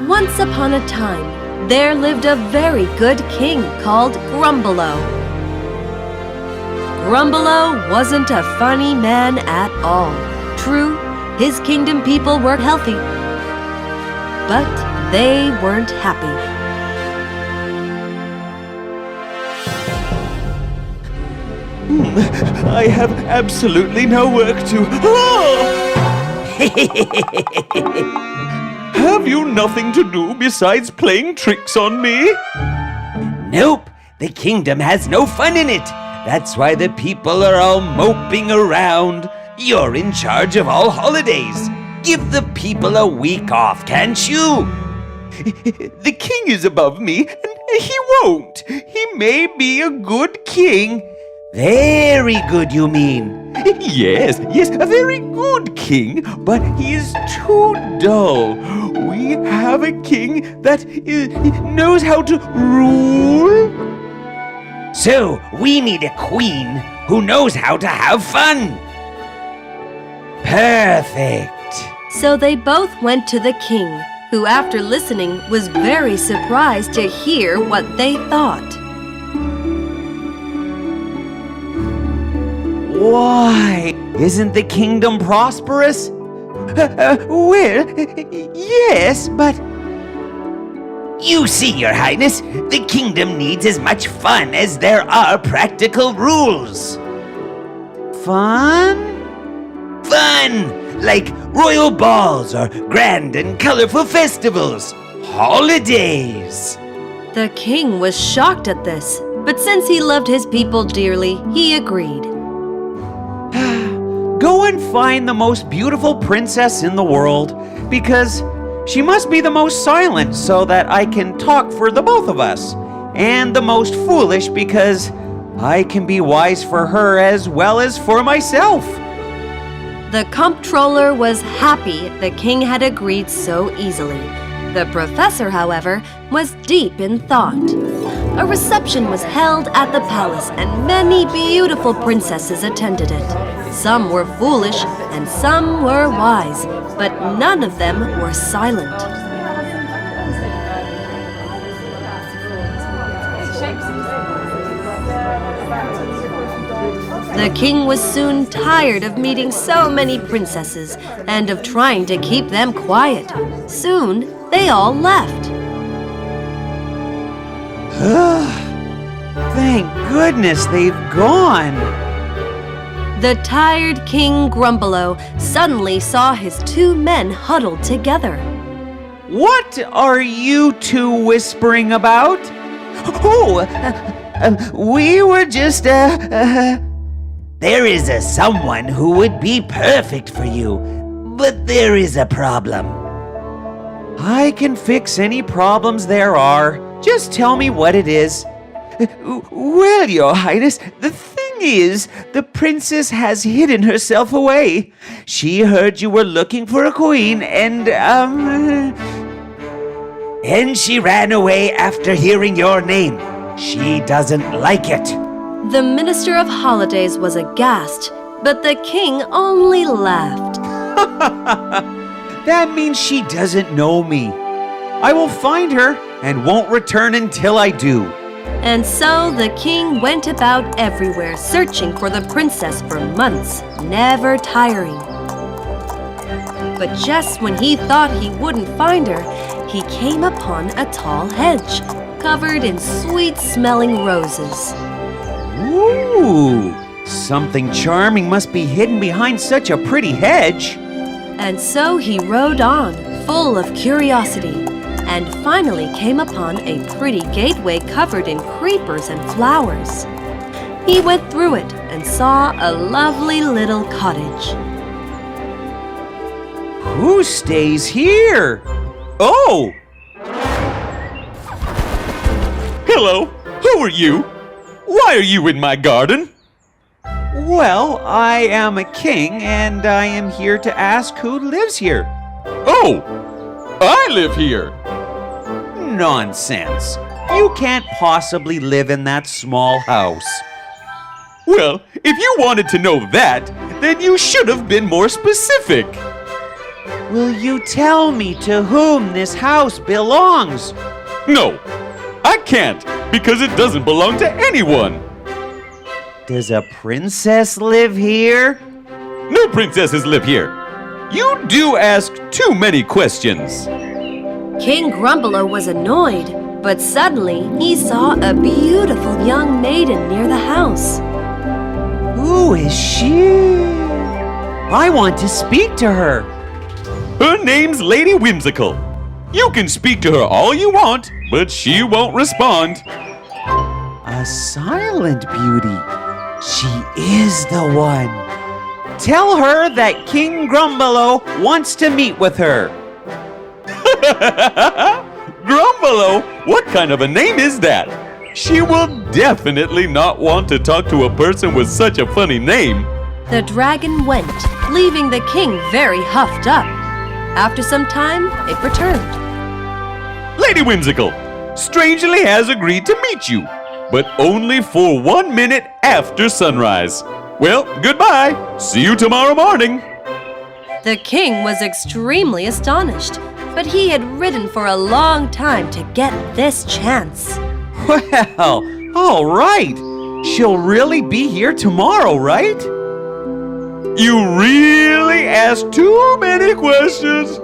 Once upon a time, there lived a very good king called Grumbelow. Grumbelow wasn't a funny man at all. True, his kingdom people were healthy, but they weren't happy. I have absolutely no work to... Have you nothing to do besides playing tricks on me? Nope, the kingdom has no fun in it. That's why the people are all moping around. You're in charge of all holidays. Give the people a week off, can't you? The king is above me, and he won't. He may be a good king. Very good, you mean? Yes, a very good king, but he is too dull. We have a king that knows how to rule. So, we need a queen who knows how to have fun. Perfect. So they both went to the king, who after listening was very surprised to hear what they thought. Why? Isn't the kingdom prosperous? Well, yes, but... You see, Your Highness, the kingdom needs as much fun as there are practical rules. Fun? Fun! Like royal balls or grand and colorful festivals. Holidays. The king was shocked at this, but since he loved his people dearly, he agreed. Go and find the most beautiful princess in the world, because she must be the most silent so that I can talk for the both of us, and the most foolish because I can be wise for her as well as for myself. The comptroller was happy the king had agreed so easily. The professor, however, was deep in thought. A reception was held at the palace, and many beautiful princesses attended it. Some were foolish and some were wise, but none of them were silent. The king was soon tired of meeting so many princesses and of trying to keep them quiet. Soon, they all left. Thank goodness they've gone. The tired King Grumbelow suddenly saw his two men huddled together. What are you two whispering about? Oh, we were just, There is someone who would be perfect for you, but there is a problem. I can fix any problems there are. Just tell me what it is. Well, Your Highness, the thing is, the princess has hidden herself away. She heard you were looking for a queen and, And she ran away after hearing your name. She doesn't like it. The Minister of Holidays was aghast, but the king only laughed. That means she doesn't know me. I will find her and won't return until I do. And so the king went about everywhere searching for the princess for months, never tiring. But just when he thought he wouldn't find her, he came upon a tall hedge, covered in sweet-smelling roses. Ooh, something charming must be hidden behind such a pretty hedge. And so he rode on, full of curiosity, and finally came upon a pretty gateway covered in creepers and flowers. He went through it and saw a lovely little cottage. Who stays here? Oh! Hello, who are you? Why are you in my garden? Well, I am a king, and I am here to ask who lives here. Oh, I live here. Nonsense. You can't possibly live in that small house. Well, if you wanted to know that, then you should have been more specific. Will you tell me to whom this house belongs? No, I can't, because it doesn't belong to anyone. Does a princess live here? No princesses live here. You do ask too many questions. King Grumbalo was annoyed, but suddenly he saw a beautiful young maiden near the house. Who is she? I want to speak to her. Her name's Lady Whimsical. You can speak to her all you want, but she won't respond. A silent beauty. She is the one. Tell her that King Grumbalo wants to meet with her. Grumbalo? What kind of a name is that? She will definitely not want to talk to a person with such a funny name. The dragon went, leaving the king very huffed up. After some time, it returned. Lady Whimsical, strangely has agreed to meet you, but only for 1 minute after sunrise. Well, goodbye. See you tomorrow morning. The king was extremely astonished, but he had ridden for a long time to get this chance. Well, all right. She'll really be here tomorrow, right? You really asked too many questions.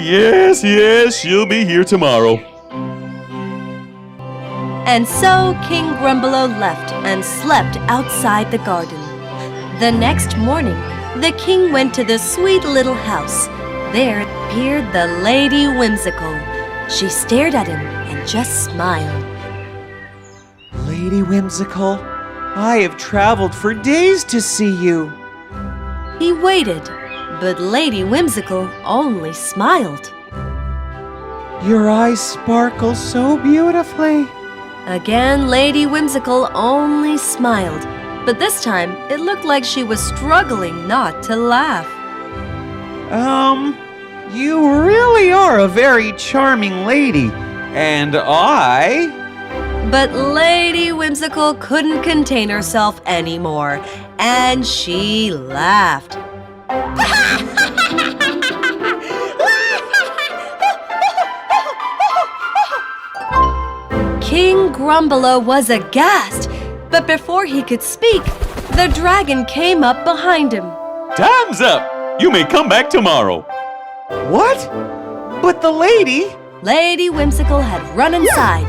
Yes, she'll be here tomorrow. And so King Grumbalo left and slept outside the garden. The next morning, the king went to the sweet little house. There appeared the Lady Whimsical. She stared at him and just smiled. Lady Whimsical, I have traveled for days to see you. He waited, but Lady Whimsical only smiled. Your eyes sparkle so beautifully. Again, Lady Whimsical only smiled, but this time it looked like she was struggling not to laugh. You really are a very charming lady, and I... But Lady Whimsical couldn't contain herself anymore, and she laughed. King Grumbalo was aghast, but before he could speak, the dragon came up behind him. Time's up. You may come back tomorrow. What? But the lady... Lady Whimsical had run inside,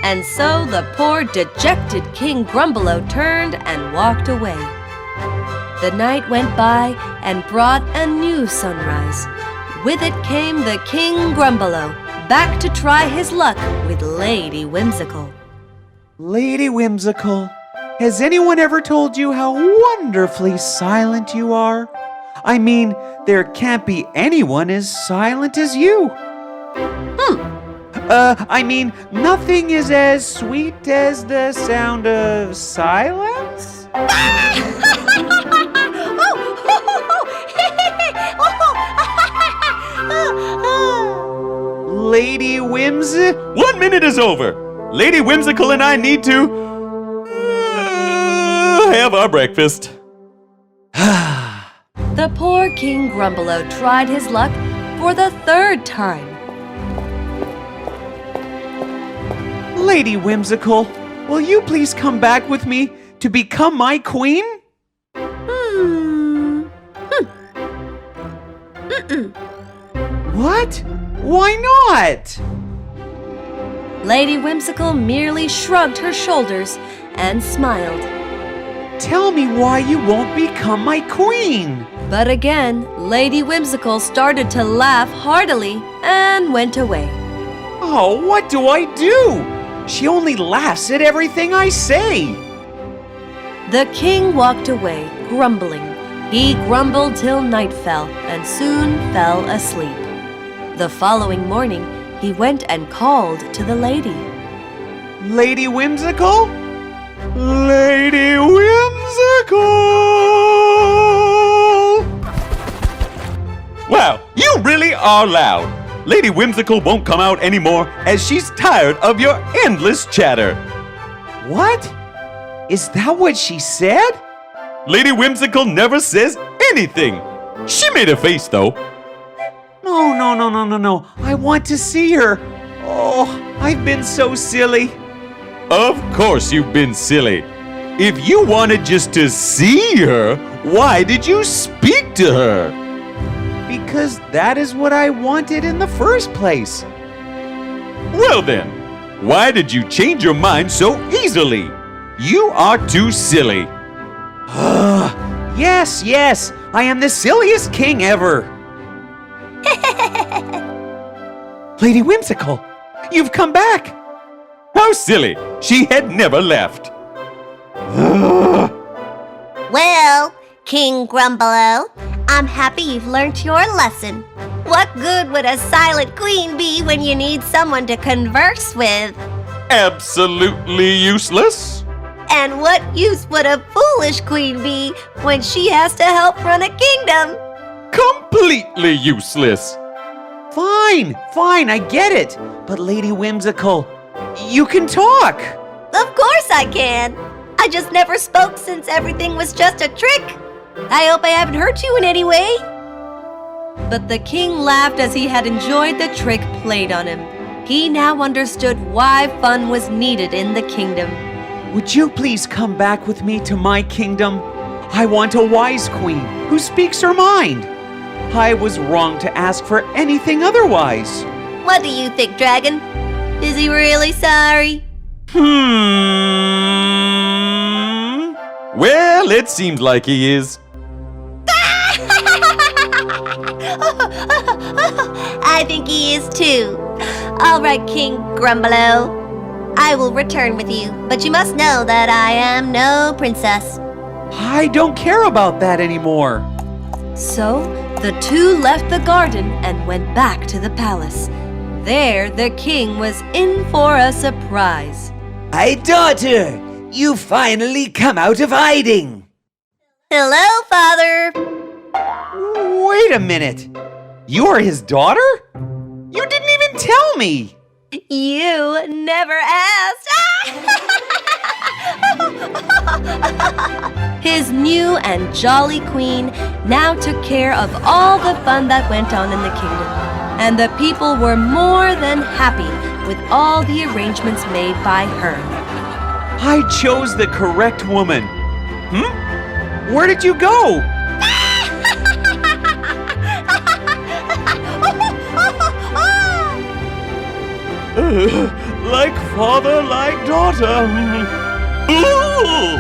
and so the poor dejected King Grumbalo turned and walked away. The night went by and brought a new sunrise. With it came the King Grumbalo, back to try his luck with Lady Whimsical. Lady Whimsical, has anyone ever told you how wonderfully silent you are? I mean, there can't be anyone as silent as you. I mean, nothing is as sweet as the sound of silence? Lady Whimsical? 1 minute is over. Lady Whimsical and I need to have our breakfast. The poor King Grumbalo tried his luck for the third time. Lady Whimsical, will you please come back with me to become my queen? What? Why not? Lady Whimsical merely shrugged her shoulders and smiled. Tell me why you won't become my queen. But again, Lady Whimsical started to laugh heartily and went away. Oh, what do I do? She only laughs at everything I say. The king walked away, grumbling. He grumbled till night fell and soon fell asleep. The following morning, he went and called to the lady. Lady Whimsical? Lady Whimsical! Wow, you really are loud. Lady Whimsical won't come out anymore as she's tired of your endless chatter. What? Is that what she said? Lady Whimsical never says anything. She made a face, though. No. I want to see her. Oh, I've been so silly. Of course you've been silly. If you wanted just to see her, why did you speak to her? Because that is what I wanted in the first place. Well then, why did you change your mind so easily? You are too silly. Yes, I am the silliest king ever. Lady Whimsical, you've come back. How silly! She had never left. Well, King Grumbalo, I'm happy you've learnt your lesson. What good would a silent queen be when you need someone to converse with? Absolutely useless. And what use would a foolish queen be when she has to help run a kingdom? Completely useless. Fine, I get it. But Lady Whimsical, you can talk. Of course I can. I just never spoke since everything was just a trick. I hope I haven't hurt you in any way. But the king laughed as he had enjoyed the trick played on him. He now understood why fun was needed in the kingdom. Would you please come back with me to my kingdom? I want a wise queen who speaks her mind. I was wrong to ask for anything otherwise. What do you think, Dragon? Is he really sorry? Well, it seems like he is. I think he is too. All right, King Grumbalo. I will return with you, but you must know that I am no princess. I don't care about that anymore. So the two left the garden and went back to the palace. There, the king was in for a surprise. My daughter, you finally come out of hiding. Hello, Father. Wait a minute. You are his daughter? You didn't even tell me. You never asked. His new and jolly queen now took care of all the fun that went on in the kingdom, and the people were more than happy with all the arrangements made by her. I chose the correct woman. Where did you go? Like father, like daughter. Ooh!